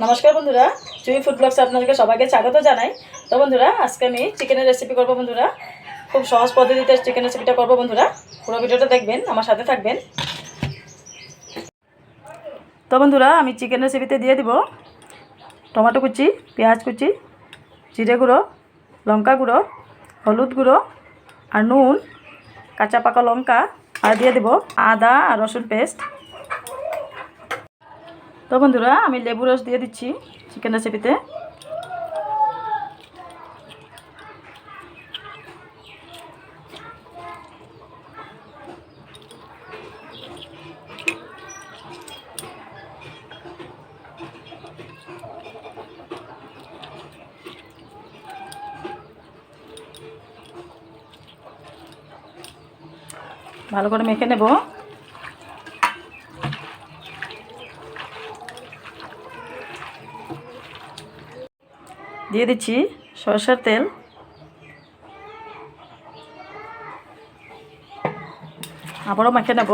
নমস্কার বন্ধুরা, জুই ফুড ব্লগসে আপনাদেরকে সবাইকে স্বাগত জানাই। তো বন্ধুরা, আজকে আমি চিকেনের রেসিপি করব বন্ধুরা। খুব সহজ পদ্ধতিতে চিকেন রেসিপিটা করব বন্ধুরা। পুরো ভিডিওটা দেখবেন, আমার সাথে থাকবেন। তো বন্ধুরা, আমি চিকেন রেসিপিতে দিয়ে দিব টমেটো কুচি, পেঁয়াজ কুচি, জিরে গুঁড়ো, লঙ্কা গুঁড়ো, হলুদ গুঁড়ো আর নুন, কাঁচা পাকা লঙ্কা, আর দিয়ে দেব আদা আর রসুন পেস্ট। তো বন্ধুরা, আমি লেবু রস দিয়ে দিচ্ছি চিকেন রেসিপিতে। ভালো করে মেখে নেব। দিয়ে দিচ্ছি সরষের তেল। আবারও মেখে নেব।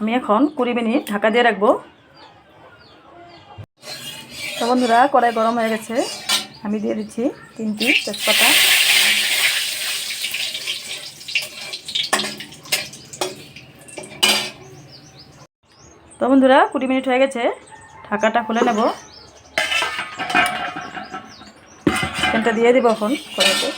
আমি এখন 20 মিনিট ঢাকা দিয়ে রাখবো। তো বন্ধুরা, কড়াই গরম হয়ে গেছে, আমি দিয়ে দিচ্ছি 3টি তেজপাতা। তো বন্ধুরা, 20 মিনিট হয়ে গেছে, ঢাকাটা খুলে নেব। চিকেনটা দিয়ে দিব এখন কড়াইতে।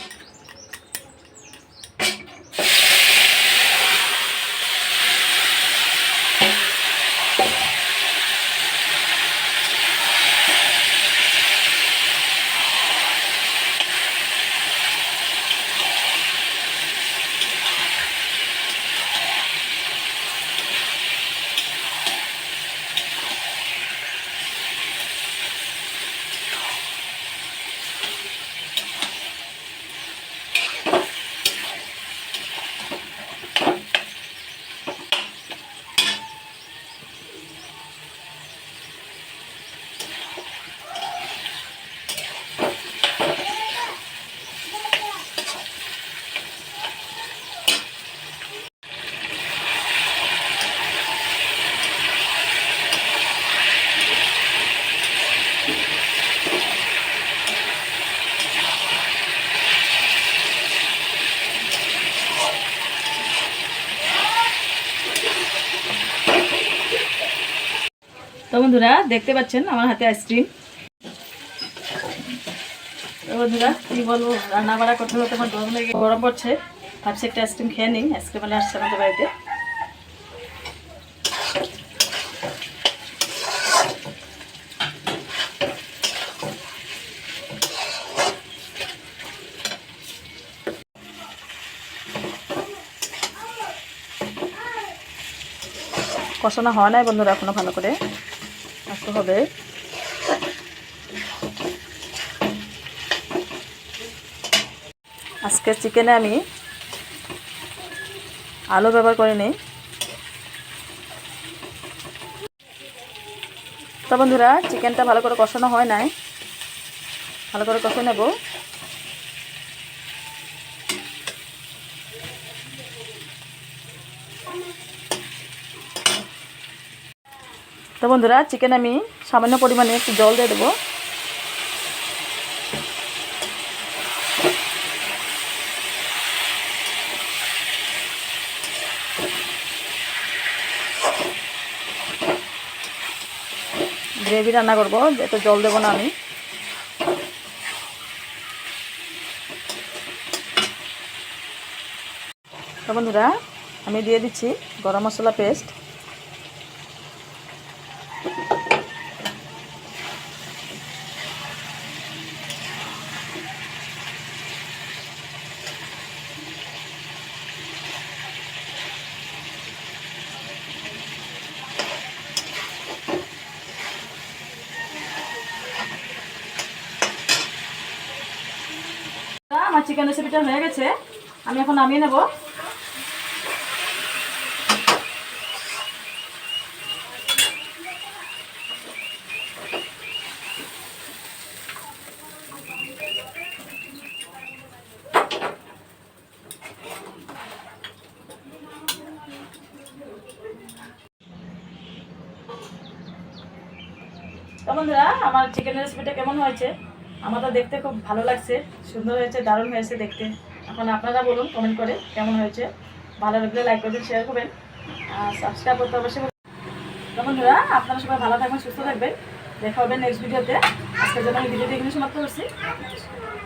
তো বন্ধুরা, দেখতে পাচ্ছেন আমার হাতে আইসক্রিম। তো বন্ধুরা, কী বলবো, রান্না বাড়া করতে করতে আমার গরম পড়ছে। ভাবছি একটা আইসক্রিম খেয়ে নিই। আইসক্রিম মানে আসছে আমাদের বাড়িতে। কষানো হয় নাই বন্ধুরা এখনো, ভালো করে আসতে হবে। আজকে চিকেনে আমি আলু ব্যবহার করিনি। তো বন্ধুরা, চিকেনটা ভালো করে কষানো হয় নাই, ভালো করে কষে নেব। তো বন্ধুরা, চিকেন আমি সামান্য পরিমাণে একটু জল দিয়ে দেবো। গ্রেভি রান্না করবো, এত জল দেবো না আমি। তো বন্ধুরা, আমি দিয়ে দিচ্ছি গরম মশলা পেস্ট। আমার চিকেন রেসিপিটা হয়ে গেছে, আমি এখন নামিয়ে নেব। তো বন্ধুরা আমার চিকেনের রেসিপিটা কেমন হয়েছে? আমার তো দেখতে খুব ভালো লাগছে, সুন্দর হয়েছে, দারুণ হয়েছে দেখতে। এখন আপনারা বলুন কমেন্ট করে কেমন হয়েছে। ভালো লাগলে লাইক করবেন, শেয়ার করবেন, আর সাবস্ক্রাইব করতে অবশ্যই। তো বন্ধুরা আপনারা সবাই ভালো থাকবেন, সুস্থ থাকবেন। দেখা হবে নেক্সট ভিডিওতে। আজকের জন্য আমি ভিডিওটি এখানে সমাপ্ত করছি।